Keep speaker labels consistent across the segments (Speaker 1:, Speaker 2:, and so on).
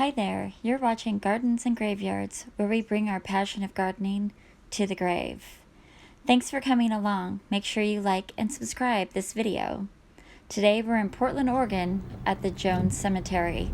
Speaker 1: Hi there, you're watching Gardens and Graveyards, where we bring our passion of gardening to the grave. Thanks for coming along. Make sure you like and subscribe this video. Today we're in Portland, Oregon at the Jones Cemetery.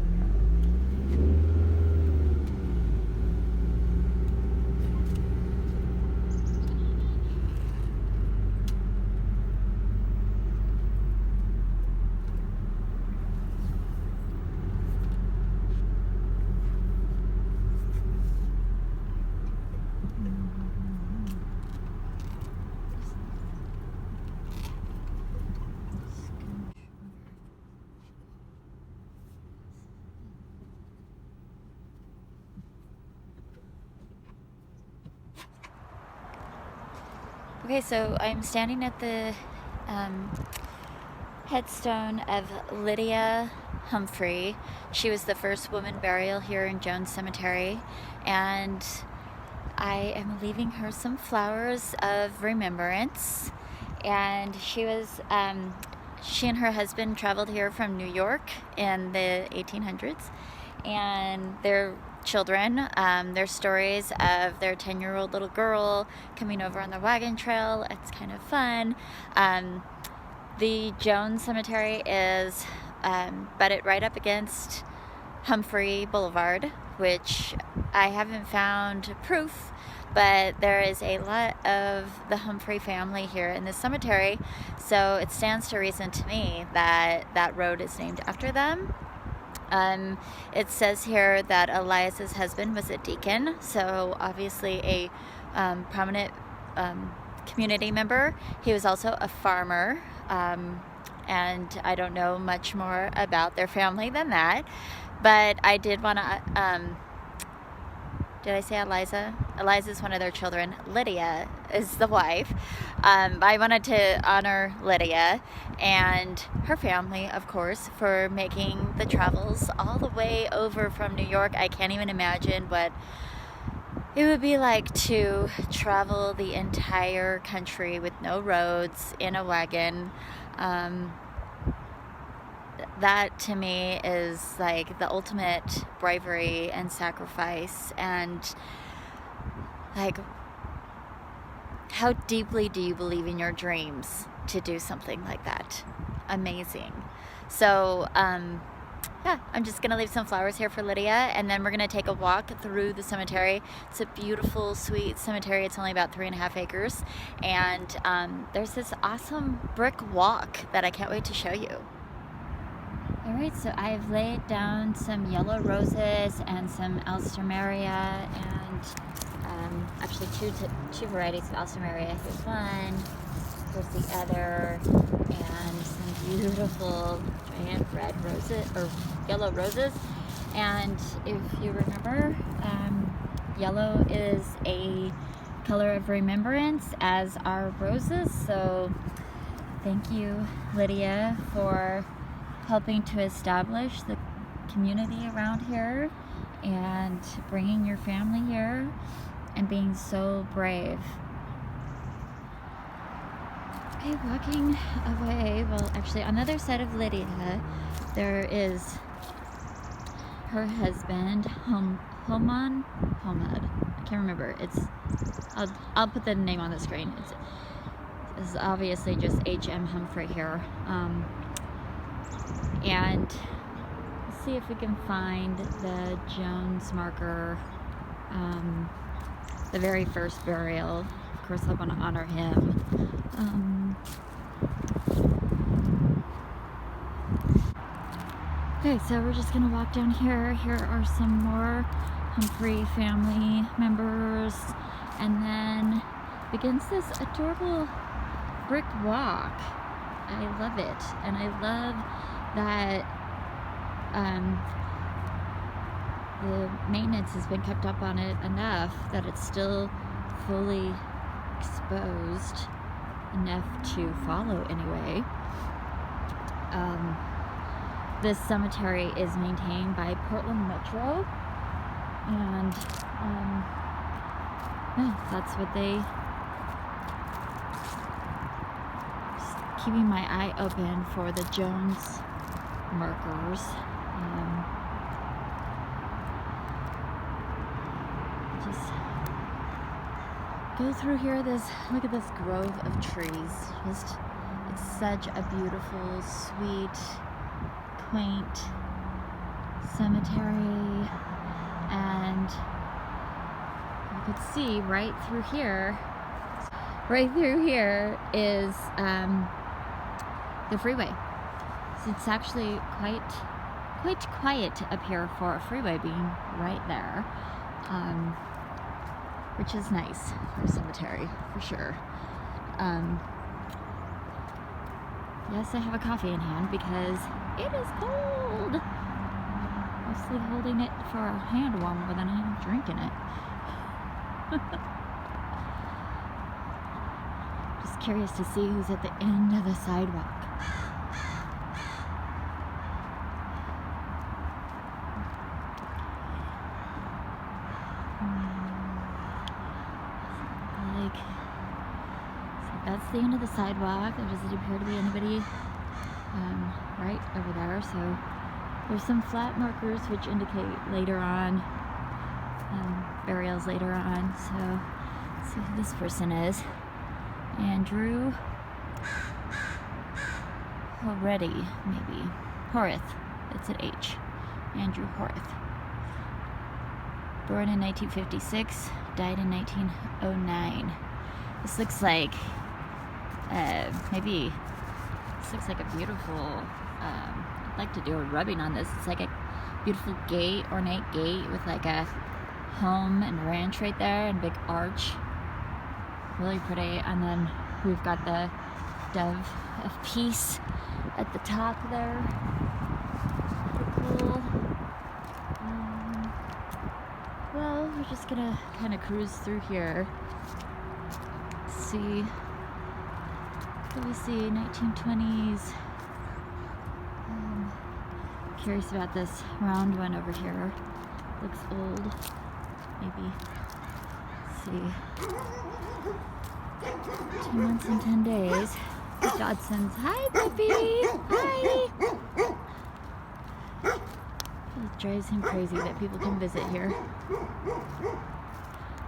Speaker 1: Okay, so I'm standing at the headstone of Lydia Humphrey. She was the first woman burial here in Jones Cemetery, and I am leaving her some flowers of remembrance. And she and her husband traveled here from New York in the 1800s, and their children, their stories of their 10-year-old little girl coming over on the wagon trail. It's kind of fun. The Jones Cemetery is butted right up against Humphrey Boulevard, which I haven't found proof, but there is a lot of the Humphrey family here in this cemetery, so it stands to reason to me that that road is named after them. It says here that Elias's husband was a deacon, so obviously a prominent community member. He was also a farmer, and I don't know much more about their family than that, but I did want to, did I say Eliza? Eliza is one of their children. Lydia is the wife. I wanted to honor Lydia and her family, of course, for making the travels all the way over from New York. I can't even imagine what it would be like to travel the entire country with no roads in a wagon. That to me is like the ultimate bravery and sacrifice, and like, how deeply do you believe in your dreams to do something like that? Amazing. So yeah, I'm just gonna leave some flowers here for Lydia, and then we're gonna take a walk through the cemetery. It's a beautiful, sweet cemetery. It's only about 3.5 acres, and there's this awesome brick walk that I can't wait to show you. Alright, so I've laid down some yellow roses and some alstroemeria, and actually two varieties of alstroemeria. Here's one, here's the other, and some beautiful giant red roses, or yellow roses. And if you remember, yellow is a color of remembrance, as are roses. So thank you, Lydia, for helping to establish the community around here and bringing your family here and being so brave. Okay, walking away, well, actually on the other side of Lydia there is her husband, Hamad. I can't remember. I'll put the name on the screen. It's obviously just H.M. Humphrey here. And let's see if we can find the Jones marker, the very first burial. Of course, I want to honor him. Okay, so we're just gonna walk down here. Here are some more Humphrey family members, and then begins this adorable brick walk. I love it, and I love that the maintenance has been kept up on it enough that it's still fully exposed enough to follow anyway. This cemetery is maintained by Portland Metro, and yeah, that's what they, just keeping my eye open for the Jones markers. go through here. Look at this grove of trees. It's such a beautiful, sweet, quaint cemetery, and you could see right through here is the freeway. So it's actually quite quiet up here for a freeway being right there, which is nice for a cemetery for sure. Yes, I have a coffee in hand because it is cold. Mostly holding it for a hand warmer than I am drinking it. Just curious to see who's at the end of the sidewalk. That's the end of the sidewalk. There doesn't appear to be anybody right over there. So there's some flat markers which indicate later on, burials later on. So let's see who this person is. Andrew already, maybe. Horeth. It's an H. Andrew Horeth. Born in 1956, died in 1909. This looks like maybe this looks like a beautiful, I'd like to do a rubbing on this. It's like a beautiful gate, ornate gate with like a home and ranch right there and big arch. Really pretty. And then we've got the dove of peace at the top there. Pretty cool. Well, we're just gonna kind of cruise through here. See. What do we see? 1920s. Curious about this round one over here. Looks old. Maybe. Let's see. 2 months and 10 days. The Dodsons. Hi, puppy! Hi! It drives him crazy that people come visit here.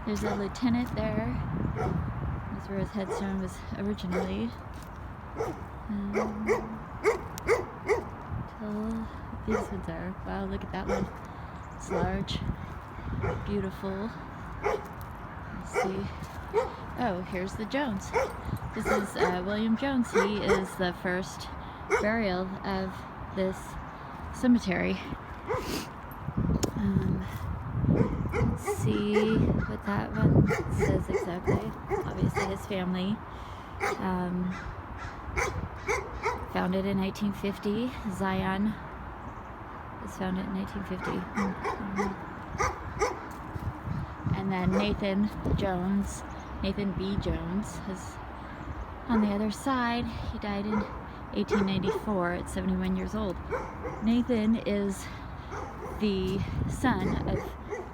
Speaker 1: There's a lieutenant there. That's where his headstone was originally. These ones are. Wow, look at that one. It's large. Beautiful. Let's see. Oh, here's the Jones. This is William Jones. He is the first burial of this cemetery. Let's see what that one says exactly. Obviously his family. Founded in 1950. Zion was founded in 1950. And then Nathan B. Jones is on the other side. He died in 1894 at 71 years old. Nathan is the son of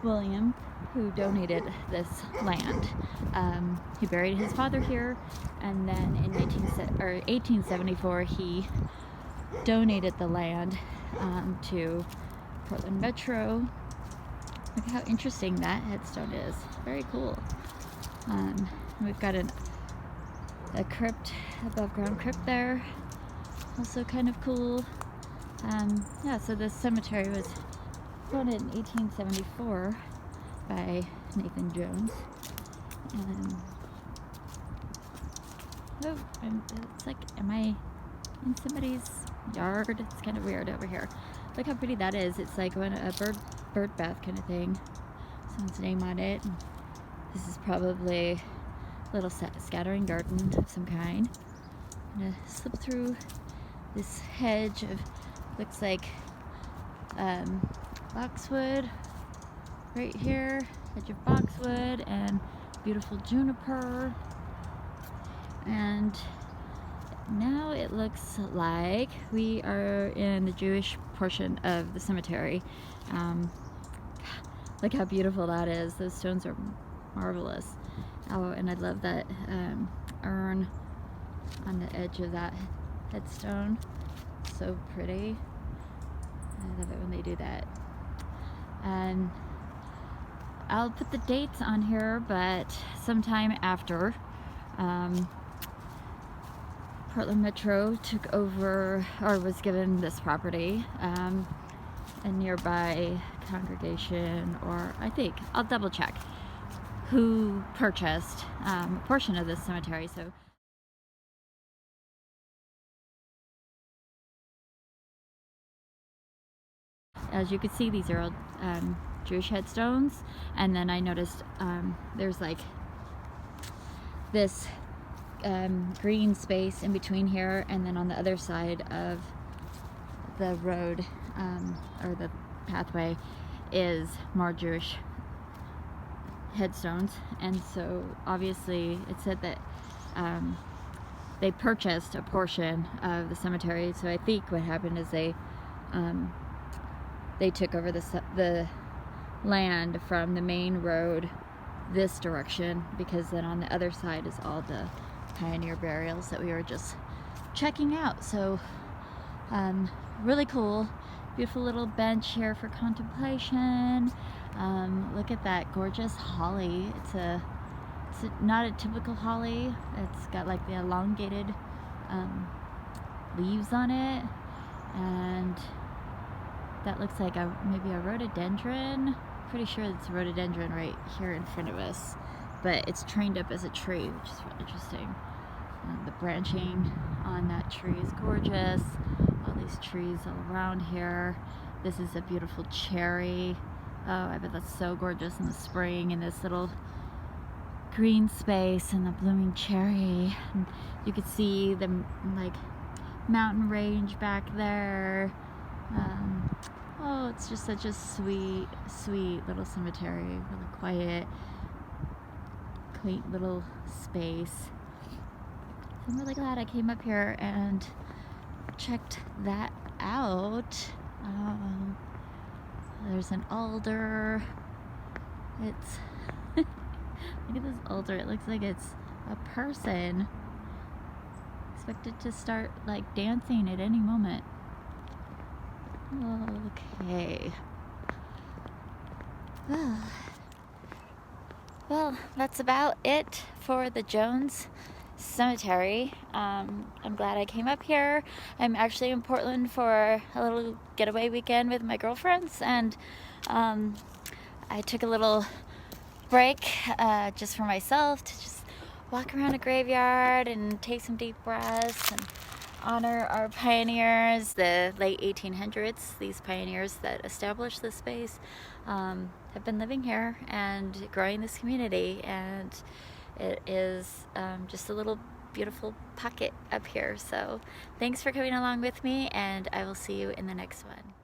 Speaker 1: William, who donated this land. He buried his father here, and then in 1874 he donated the land to Portland Metro. Look how interesting that headstone is. Very cool. We've got a crypt, above ground crypt there. Also kind of cool. Yeah, so this cemetery was founded in 1874 by Nathan Jones. It's like, am I in somebody's yard? It's kind of weird over here. Look how pretty that is. It's like a bird bath kind of thing. Someone's name on it. This is probably a little scattering garden of some kind. I'm gonna slip through this hedge of, looks like boxwood right here, hedge of boxwood and beautiful juniper. And now it looks like we are in the Jewish portion of the cemetery. Look how beautiful that is. Those stones are marvelous. Oh, and I love that urn on the edge of that headstone. So pretty. I love it when they do that. And I'll put the dates on here, but sometime after Portland Metro took over, or was given this property, a nearby congregation, or I think, I'll double check, who purchased a portion of this cemetery. So as you can see, these are all Jewish headstones, and then I noticed there's like this green space in between here, and then on the other side of the road or the pathway is more Jewish headstones. And so obviously it said that they purchased a portion of the cemetery. So I think what happened is they took over the land from the main road this direction, because then on the other side is all the pioneer burials that we were just checking out. So really cool, beautiful little bench here for contemplation. Look at that gorgeous holly. It's not a typical holly. It's got like the elongated leaves on it, and that looks like maybe a rhododendron. Pretty sure it's a rhododendron right here in front of us, but it's trained up as a tree, which is really interesting. The branching on that tree is gorgeous. All these trees all around here. This is a beautiful cherry. Oh, I bet that's so gorgeous in the spring, in this little green space and the blooming cherry. And you could see the like mountain range back there. Oh, it's just such a sweet, sweet little cemetery. Really quiet, quaint little space. I'm really glad I came up here and checked that out. There's an alder. It's look at this alder. It looks like it's a person. Expected to start like dancing at any moment. Okay. Well, that's about it for the Jones Cemetery. I'm glad I came up here. I'm actually in Portland for a little getaway weekend with my girlfriends, and I took a little break just for myself to just walk around a graveyard and take some deep breaths and honor our pioneers, the late 1800s. These pioneers that established this space have been living here and growing this community, and it is just a little beautiful pocket up here. So thanks for coming along with me, and I will see you in the next one.